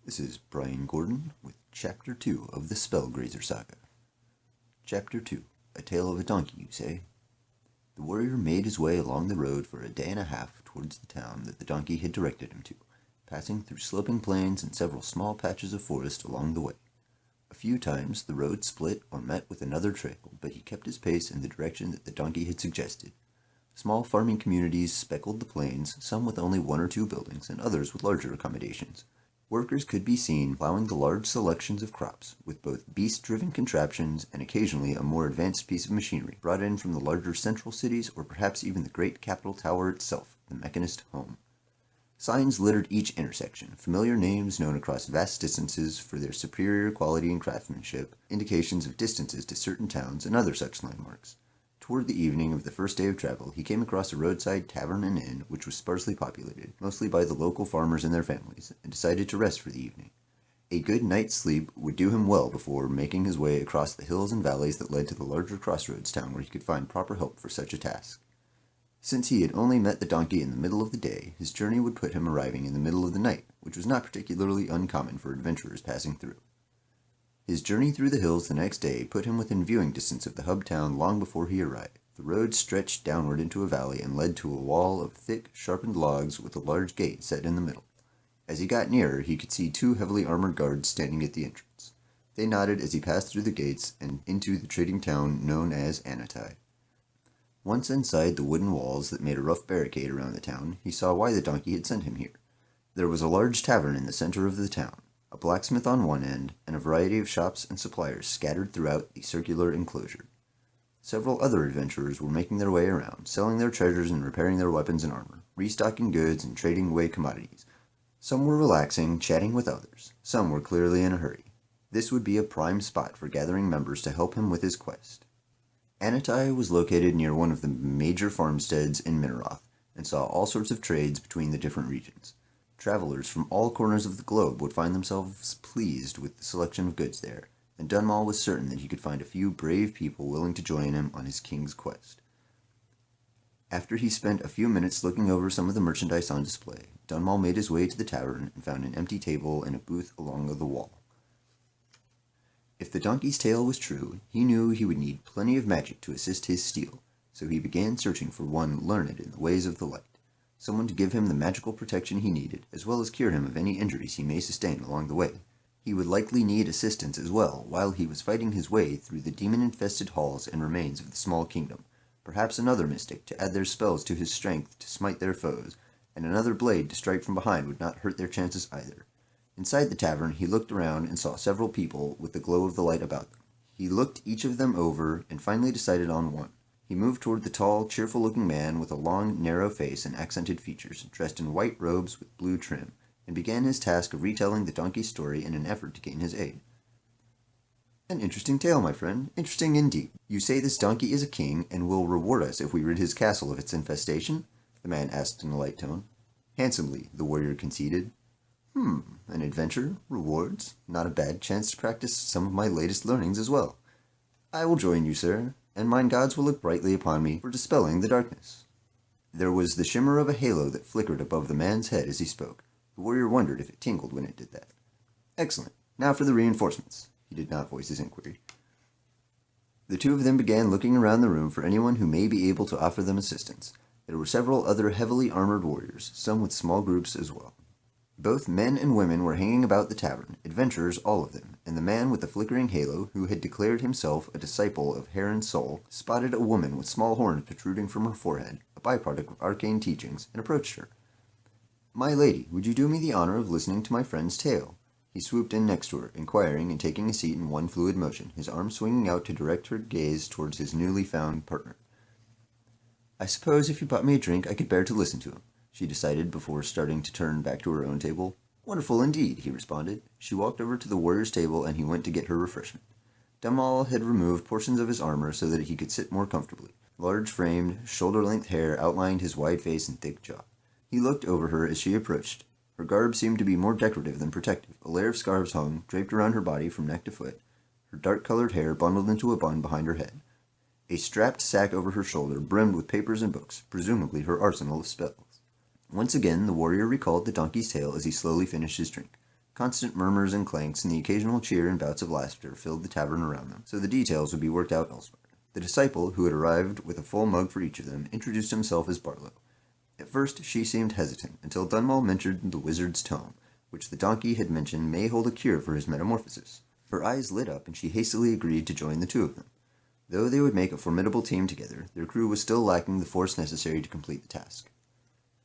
This is Brian Gordon with Chapter 2 of the Spellgrazer Saga. Chapter 2. A Tale of a Donkey, you say? The warrior made his way along the road for a day and a half towards the town that the donkey had directed him to, passing through sloping plains and several small patches of forest along the way. A few times the road split or met with another trail, but he kept his pace in the direction that the donkey had suggested. Small farming communities speckled the plains, some with only one or two buildings, and others with larger accommodations. Workers could be seen plowing the large selections of crops, with both beast-driven contraptions and occasionally a more advanced piece of machinery brought in from the larger central cities or perhaps even the great capital tower itself, the mechanist home. Signs littered each intersection, familiar names known across vast distances for their superior quality and craftsmanship, indications of distances to certain towns, and other such landmarks. Toward the evening of the first day of travel, he came across a roadside tavern and inn which was sparsely populated, mostly by the local farmers and their families, and decided to rest for the evening. A good night's sleep would do him well before making his way across the hills and valleys that led to the larger crossroads town where he could find proper help for such a task. Since he had only met the donkey in the middle of the day, his journey would put him arriving in the middle of the night, which was not particularly uncommon for adventurers passing through. His journey through the hills the next day put him within viewing distance of the hub town long before he arrived. The road stretched downward into a valley and led to a wall of thick, sharpened logs with a large gate set in the middle. As he got nearer, he could see two heavily armored guards standing at the entrance. They nodded as he passed through the gates and into the trading town known as Anatai. Once inside the wooden walls that made a rough barricade around the town, he saw why the donkey had sent him here. There was a large tavern in the center of the town, a blacksmith on one end, and a variety of shops and suppliers scattered throughout the circular enclosure. Several other adventurers were making their way around, selling their treasures and repairing their weapons and armor, restocking goods and trading away commodities. Some were relaxing, chatting with others. Some were clearly in a hurry. This would be a prime spot for gathering members to help him with his quest. Anatai was located near one of the major farmsteads in Mineroth, and saw all sorts of trades between the different regions. Travelers from all corners of the globe would find themselves pleased with the selection of goods there, and Dunmal was certain that he could find a few brave people willing to join him on his king's quest. After he spent a few minutes looking over some of the merchandise on display, Dunmal made his way to the tavern and found an empty table and a booth along the wall. If the donkey's tale was true, he knew he would need plenty of magic to assist his steal, so he began searching for one learned in the ways of the light. Someone to give him the magical protection he needed, as well as cure him of any injuries he may sustain along the way. He would likely need assistance as well while he was fighting his way through the demon-infested halls and remains of the small kingdom. Perhaps another mystic to add their spells to his strength to smite their foes, and another blade to strike from behind would not hurt their chances either. Inside the tavern, he looked around and saw several people with the glow of the light about them. He looked each of them over and finally decided on one. He moved toward the tall, cheerful-looking man with a long, narrow face and accented features, dressed in white robes with blue trim, and began his task of retelling the donkey's story in an effort to gain his aid. "An interesting tale, my friend. Interesting indeed. You say this donkey is a king, and will reward us if we rid his castle of its infestation?" the man asked in a light tone. "Handsomely," the warrior conceded. An adventure? Rewards? Not a bad chance to practice some of my latest learnings as well. I will join you, sir, and mine gods will look brightly upon me for dispelling the darkness." There was the shimmer of a halo that flickered above the man's head as he spoke. The warrior wondered if it tingled when it did that. "Excellent. Now for the reinforcements." He did not voice his inquiry. The two of them began looking around the room for anyone who may be able to offer them assistance. There were several other heavily armored warriors, some with small groups as well. Both men and women were hanging about the tavern, adventurers all of them, and the man with the flickering halo, who had declared himself a disciple of Heron's soul, spotted a woman with small horns protruding from her forehead, a byproduct of arcane teachings, and approached her. "My lady, would you do me the honor of listening to my friend's tale?" He swooped in next to her, inquiring and taking a seat in one fluid motion, his arm swinging out to direct her gaze towards his newly found partner. "I suppose if you bought me a drink, I could bear to listen to him," she decided before starting to turn back to her own table. "Wonderful indeed," he responded. She walked over to the warrior's table and he went to get her refreshment. Dunmal had removed portions of his armor so that he could sit more comfortably. Large-framed, shoulder-length hair outlined his wide face and thick jaw. He looked over her as she approached. Her garb seemed to be more decorative than protective. A layer of scarves hung, draped around her body from neck to foot, her dark-colored hair bundled into a bun behind her head. A strapped sack over her shoulder brimmed with papers and books, presumably her arsenal of spells. Once again, the warrior recalled the donkey's tale as he slowly finished his drink. Constant murmurs and clanks and the occasional cheer and bouts of laughter filled the tavern around them, so the details would be worked out elsewhere. The disciple, who had arrived with a full mug for each of them, introduced himself as Barlow. At first she seemed hesitant, until Dunmal mentioned the wizard's tome, which the donkey had mentioned may hold a cure for his metamorphosis. Her eyes lit up, and she hastily agreed to join the two of them. Though they would make a formidable team together, their crew was still lacking the force necessary to complete the task.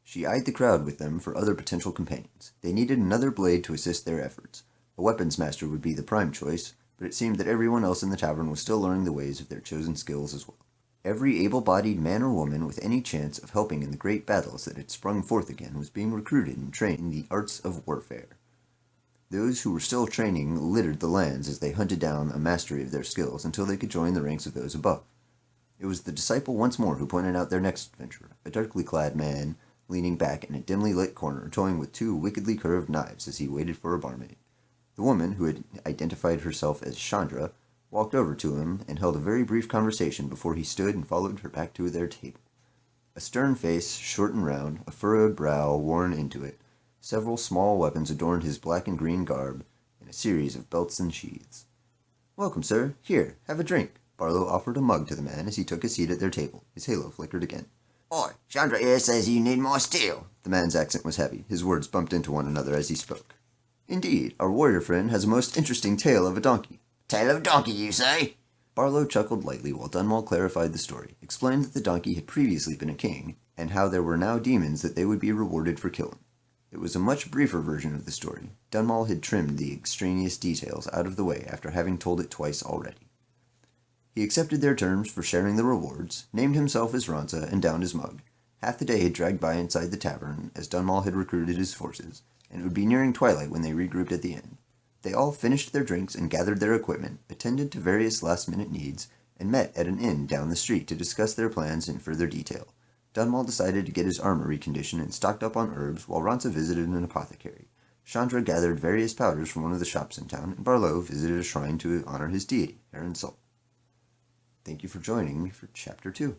She eyed the crowd with them for other potential companions. They needed another blade to assist their efforts. A weapons master would be the prime choice, but it seemed that everyone else in the tavern was still learning the ways of their chosen skills as well. Every able-bodied man or woman with any chance of helping in the great battles that had sprung forth again was being recruited and trained in the arts of warfare. Those who were still training littered the lands as they hunted down a mastery of their skills until they could join the ranks of those above. It was the disciple once more who pointed out their next adventurer, a darkly clad man leaning back in a dimly lit corner, toying with two wickedly curved knives as he waited for a barmaid. The woman, who had identified herself as Chandra, walked over to him and held a very brief conversation before he stood and followed her back to their table. A stern face, short and round, a furrowed brow worn into it, several small weapons adorned his black and green garb, and a series of belts and sheaths. "Welcome, sir. Here, have a drink." Barlow offered a mug to the man as he took a seat at their table. His halo flickered again. "Oi, Chandra here says you need more steel." The man's accent was heavy. His words bumped into one another as he spoke. "Indeed, our warrior friend has a most interesting tale of a donkey." "Tale of donkey, you say?" Barlow chuckled lightly while Dunmal clarified the story, explained that the donkey had previously been a king, and how there were now demons that they would be rewarded for killing. It was a much briefer version of the story. Dunmal had trimmed the extraneous details out of the way after having told it twice already. He accepted their terms for sharing the rewards, named himself as Ronsa, and downed his mug. Half the day had dragged by inside the tavern as Dunmal had recruited his forces, and it would be nearing twilight when they regrouped at the end. They all finished their drinks and gathered their equipment, attended to various last-minute needs, and met at an inn down the street to discuss their plans in further detail. Dunmal decided to get his armor reconditioned and stocked up on herbs, while Ronsa visited an apothecary. Chandra gathered various powders from one of the shops in town, and Barlow visited a shrine to honor his deity, Aaron's soul. Thank you for joining me for Chapter 2.